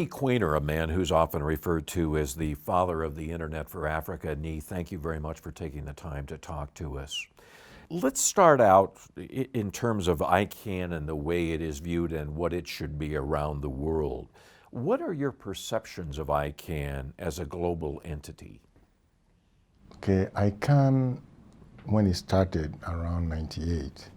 غوايnер, a man who's often referred to as the father of the internet for Africa. Thank you very much for taking the time to talk to us. Let's start out in terms of Icann and the way it is viewed and what it should be around the world. What are your perceptions of Icann as a global entity? Okay, Icann, when it started around 98,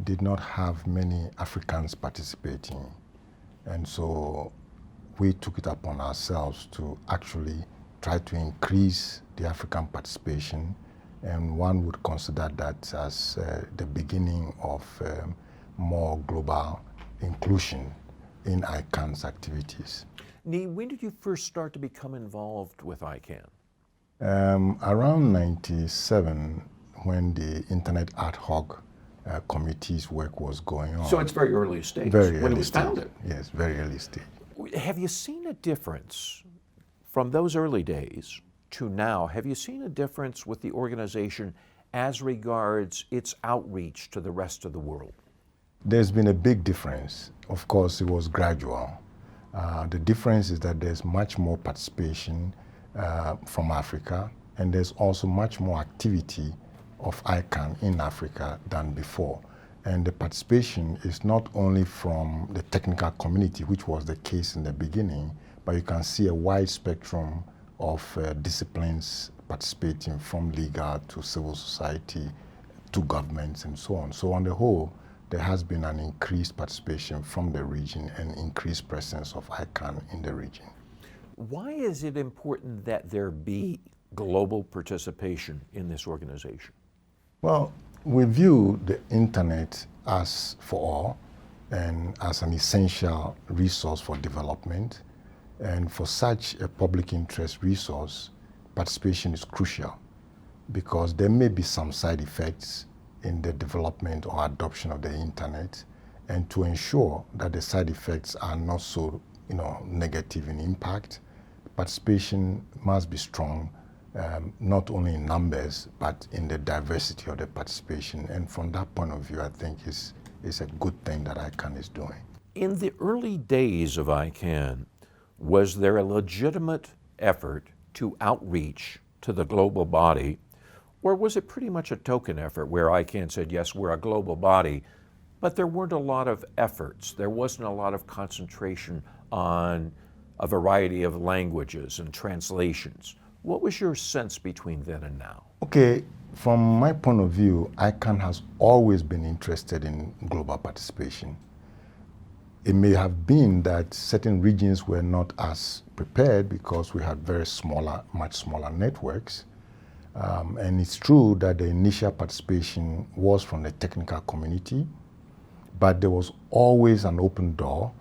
did not have many Africans participating. And so we took it upon ourselves to actually try to increase the African participation, and one would consider that as the beginning of more global inclusion in Icann's activities. When did you first start to become involved with Icann? Around 97, when the Internet Ad Hoc Committee's work was going on. So it's very early stage, very when early it was stage. founded. Yes, very early stage. Have you seen a difference from those early days to now? Have you seen a difference with the organization as regards its outreach to the rest of the world? There's been a big difference. Of course, it was gradual. The difference is that there's much more participation from Africa, and there's also much more activity of Icann in Africa than before. And the participation is not only from the technical community, which was the case in the beginning, but you can see a wide spectrum of disciplines participating, from legal to civil society to governments and so on. So on the whole, there has been an increased participation from the region and increased presence of Icann in the region. Why is it important that there be global participation in this organization? Well, we view the internet as for all and as an essential resource for development. And for such a public interest resource, participation is crucial, because there may be some side effects in the development or adoption of the internet, and to ensure that the side effects are not so negative in impact, participation must be strong, not only in numbers, but in the diversity of the participation. And from that point of view, I think it's a good thing that Icann is doing. In the early days of Icann, was there a legitimate effort to outreach to the global body, or was it pretty much a token effort where Icann said, yes, we're a global body, but there weren't a lot of efforts, there wasn't a lot of concentration on a variety of languages and translations? What was your sense between then and now? Okay, from my point of view, Icann has always been interested in global participation. It may have been that certain regions were not as prepared because we had much smaller networks. And it's true that the initial participation was from the technical community, but there was always an open door.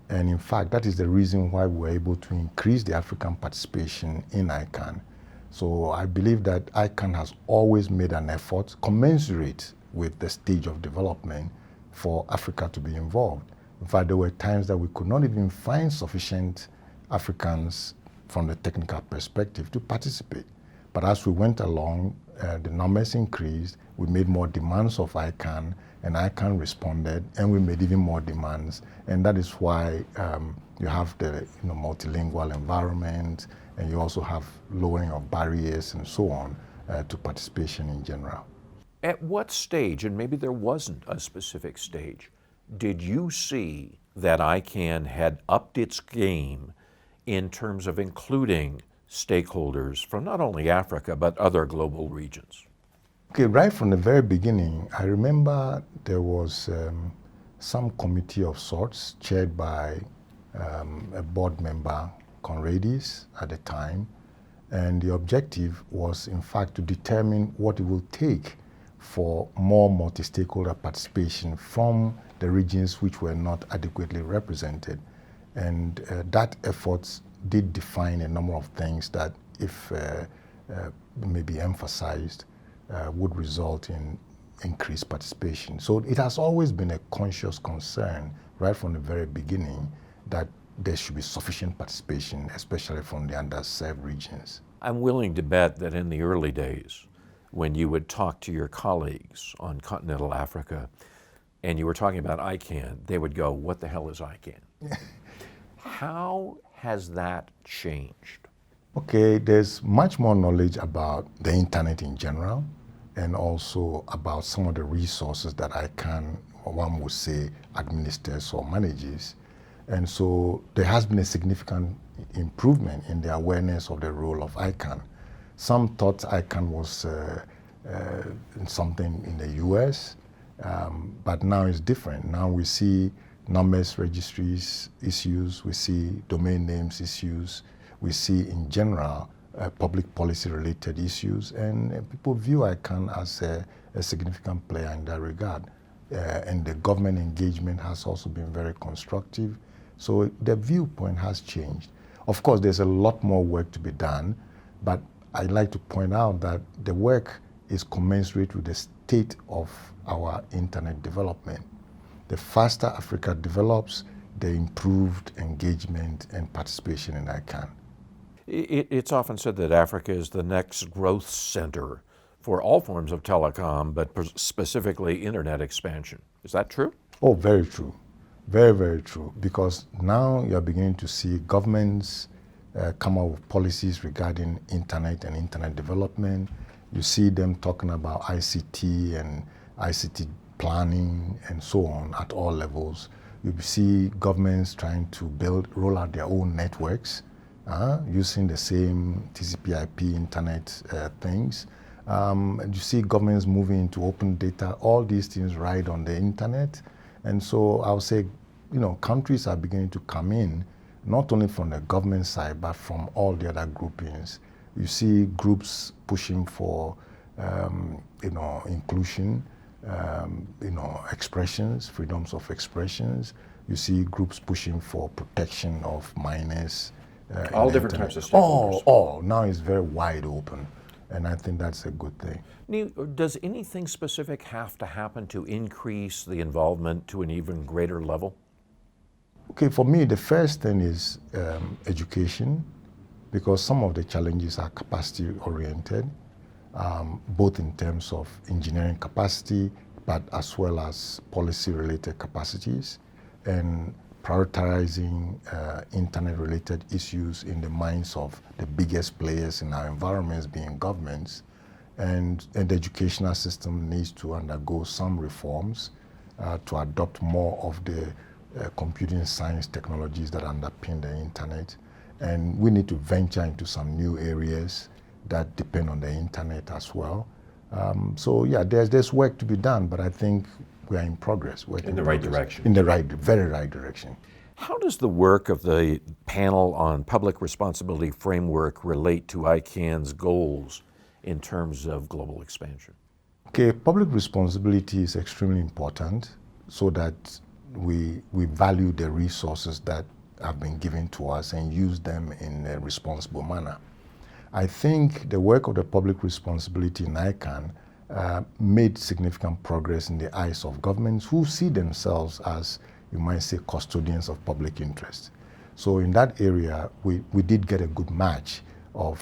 And in fact, that is the reason why we were able to increase the African participation in Icann. So I believe that Icann has always made an effort commensurate with the stage of development for Africa to be involved. In fact, there were times that we could not even find sufficient Africans from the technical perspective to participate. But as we went along, the numbers increased, we made more demands of Icann, and Icann responded, and we made even more demands. And that is why you have the multilingual environment, and you also have lowering of barriers and so on to participation in general. At what stage, and maybe there wasn't a specific stage, did you see that Icann had upped its game in terms of including stakeholders from not only Africa, but other global regions? Okay, right from the very beginning, I remember there was some committee of sorts chaired by a board member, Conradis, at the time, and the objective was, in fact, to determine what it will take for more multi-stakeholder participation from the regions which were not adequately represented. And that effort did define a number of things that, if maybe emphasized, would result in increased participation. So it has always been a conscious concern right from the very beginning that there should be sufficient participation, especially from the underserved regions. I'm willing to bet that in the early days, when you would talk to your colleagues on continental Africa and you were talking about Icann, they would go, what the hell is Icann? How has that changed? Okay, there's much more knowledge about the internet in general and also about some of the resources that Icann, one would say, administers or manages. And so there has been a significant improvement in the awareness of the role of Icann. Some thought Icann was something in the US, but now it's different. Now we see numbers registries issues, we see domain names issues, we see in general public policy related issues, and people view Icann as a significant player in that regard. And the government engagement has also been very constructive. So the viewpoint has changed. Of course, there's a lot more work to be done, but I'd like to point out that the work is commensurate with the state of our internet development. The faster Africa develops, the improved engagement and participation in Icann. It's often said that Africa is the next growth center for all forms of telecom, but specifically internet expansion. Is that true? Oh, very true. Very, very true. Because now you're beginning to see governments come up with policies regarding internet and internet development. You see them talking about ICT and ICT planning and so on at all levels. You see governments trying to roll out their own networks using the same TCP/IP internet things. And you see governments moving into open data. All these things ride on the internet. And so I would say, countries are beginning to come in, not only from the government side, but from all the other groupings. You see groups pushing for, inclusion, expressions, freedoms of expressions. You see groups pushing for protection of minors. All different types of stakeholders. All. Now it's very wide open. And I think that's a good thing. Neil, does anything specific have to happen to increase the involvement to an even greater level? Okay, for me, the first thing is education, because some of the challenges are capacity oriented, both in terms of engineering capacity, but as well as policy related capacities, and prioritizing internet-related issues in the minds of the biggest players in our environments, being governments. And the educational system needs to undergo some reforms to adopt more of the computing science technologies that underpin the internet. And we need to venture into some new areas that depend on the internet as well. So yeah, there's work to be done, but I think we are in progress. In the right direction. In the very right direction. How does the work of the panel on public responsibility framework relate to Icann's goals in terms of global expansion? Okay, public responsibility is extremely important so that we value the resources that have been given to us and use them in a responsible manner. I think the work of the public responsibility in Icann made significant progress in the eyes of governments who see themselves as, you might say, custodians of public interest. So in that area, we did get a good match of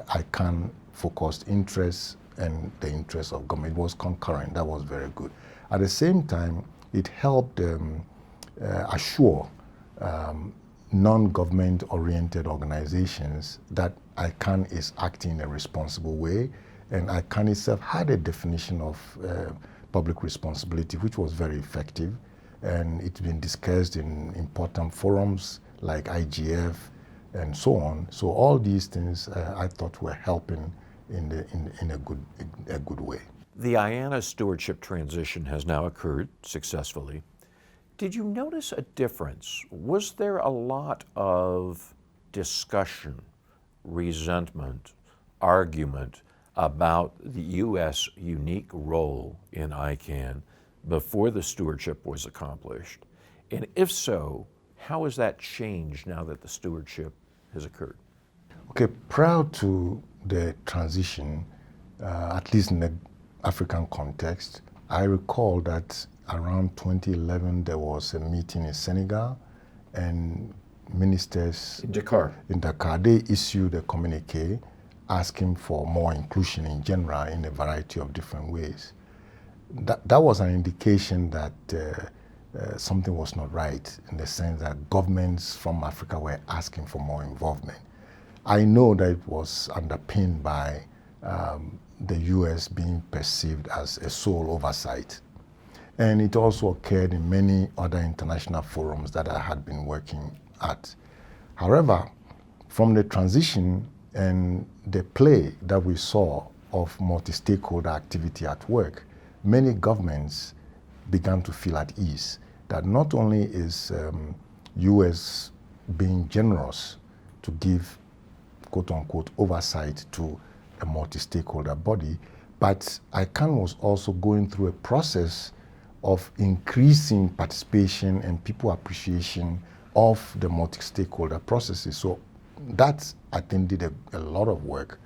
Icann-focused interests and the interests of government. It was concurrent. That was very good. At the same time, it helped assure non-government oriented organizations that Icann is acting in a responsible way, and Icann itself had a definition of public responsibility which was very effective, and it's been discussed in important forums like IGF and so on. So all these things I thought were helping in a good way. The IANA stewardship transition has now occurred successfully. Did you notice a difference? Was there a lot of discussion, resentment, argument about the U.S. unique role in Icann before the stewardship was accomplished? And if so, how has that changed now that the stewardship has occurred? Okay, prior to the transition, at least in the African context, I recall that around 2011 there was a meeting in Senegal, and ministers in Dakar, they issued a communique asking for more inclusion in general in a variety of different ways. That was an indication that something was not right in the sense that governments from Africa were asking for more involvement. I know that it was underpinned by the US being perceived as a sole oversight. And it also occurred in many other international forums that I had been working at. However, from the transition and the play that we saw of multi-stakeholder activity at work, many governments began to feel at ease that not only is US being generous to give quote-unquote oversight to a multi-stakeholder body, but Icann was also going through a process of increasing participation and people appreciation of the multi-stakeholder processes. So that, I think, did a lot of work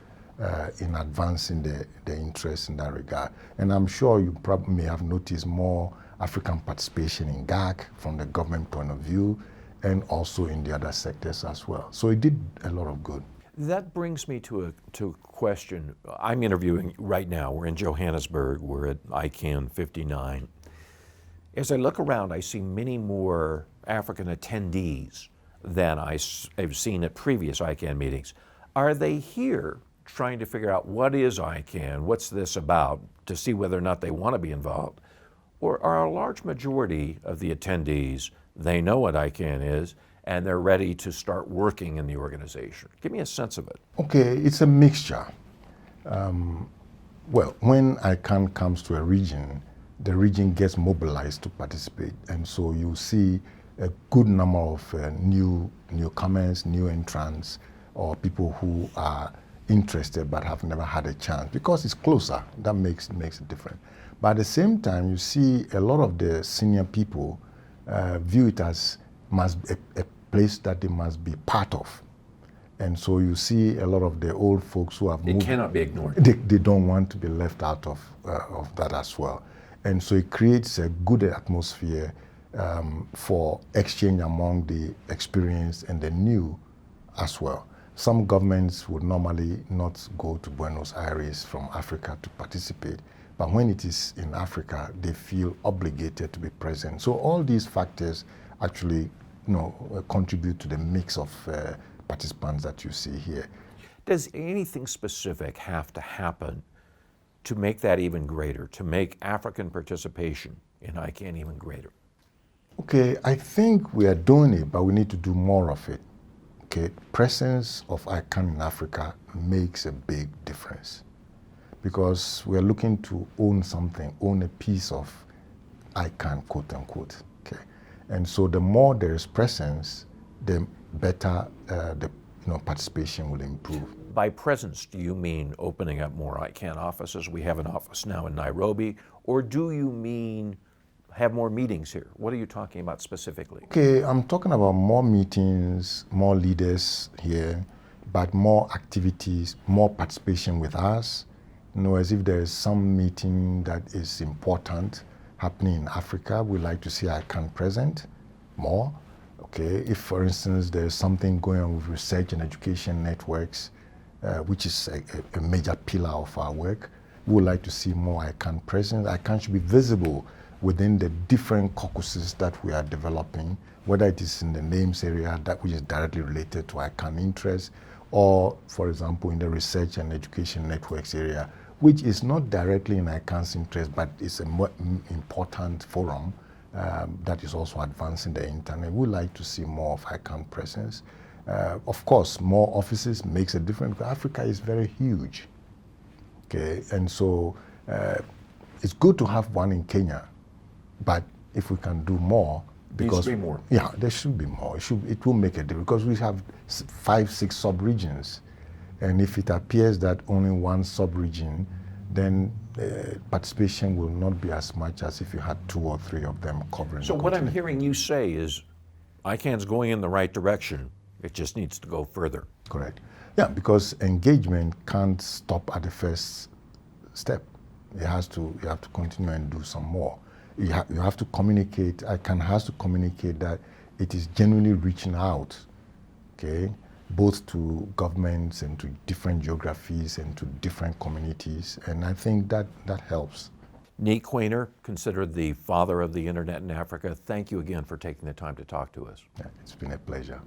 in advancing the interest in that regard. And I'm sure you probably may have noticed more African participation in GAC from the government point of view, and also in the other sectors as well. So it did a lot of good. That brings me to a question. I'm interviewing right now. We're in Johannesburg. We're at Icann 59. As I look around, I see many more African attendees than I've seen at previous Icann meetings. Are they here trying to figure out what is Icann, what's this about, to see whether or not they want to be involved? Or are a large majority of the attendees, they know what Icann is, and they're ready to start working in the organization? Give me a sense of it. Okay, it's a mixture. Well, when Icann comes to a region, the region gets mobilized to participate, and so you see a good number of newcomers, new entrants, or people who are interested but have never had a chance, because it's closer. That makes a difference. But at the same time, you see a lot of the senior people view it as a place that they must be part of. And so you see a lot of the old folks who have moved. It cannot be ignored. They don't want to be left out of that as well. And so it creates a good atmosphere for exchange among the experienced and the new as well. Some governments would normally not go to Buenos Aires from Africa to participate, but when it is in Africa, they feel obligated to be present. So all these factors actually, contribute to the mix of participants that you see here. Does anything specific have to happen to make that even greater, to make African participation in Icann even greater? Okay, I think we are doing it, but we need to do more of it. Okay, presence of Icann in Africa makes a big difference, because we are looking to own something, own a piece of Icann, quote unquote. Okay, and so the more there is presence, the better the participation will improve. By presence, do you mean opening up more Icann offices? We have an office now in Nairobi, or do you mean have more meetings here? What are you talking about specifically? Okay, I'm talking about more meetings, more leaders here, but more activities, more participation with us. As if there is some meeting that is important happening in Africa, we like to see Icann present more. Okay, if for instance there's something going on with research and education networks, which is a major pillar of our work, we would like to see more Icann presence. Icann should be visible within the different caucuses that we are developing, whether it is in the names area, that which is directly related to Icann interests, or for example in the research and education networks area, which is not directly in Icann's interest, but it's a more important forum that is also advancing the internet. We'd like to see more of Icann presence. Of course, more offices makes a difference, because Africa is very huge. Okay, and so it's good to have one in Kenya, but if we can do more, because there should be more. Yeah, there should be more. It will make a difference, because we have 5-6 sub-regions, and if it appears that only one sub-region, then participation will not be as much as if you had 2 or 3 of them covering. So what I'm hearing you say is Icann's going in the right direction. It just needs to go further. Correct. Yeah, because engagement can't stop at the first step. You have to continue and do some more. You have to communicate. Icann has to communicate that it is genuinely reaching out, okay, both to governments and to different geographies and to different communities, and I think that helps. Nick Quainer, considered the father of the internet in Africa, thank you again for taking the time to talk to us. Yeah, it's been a pleasure.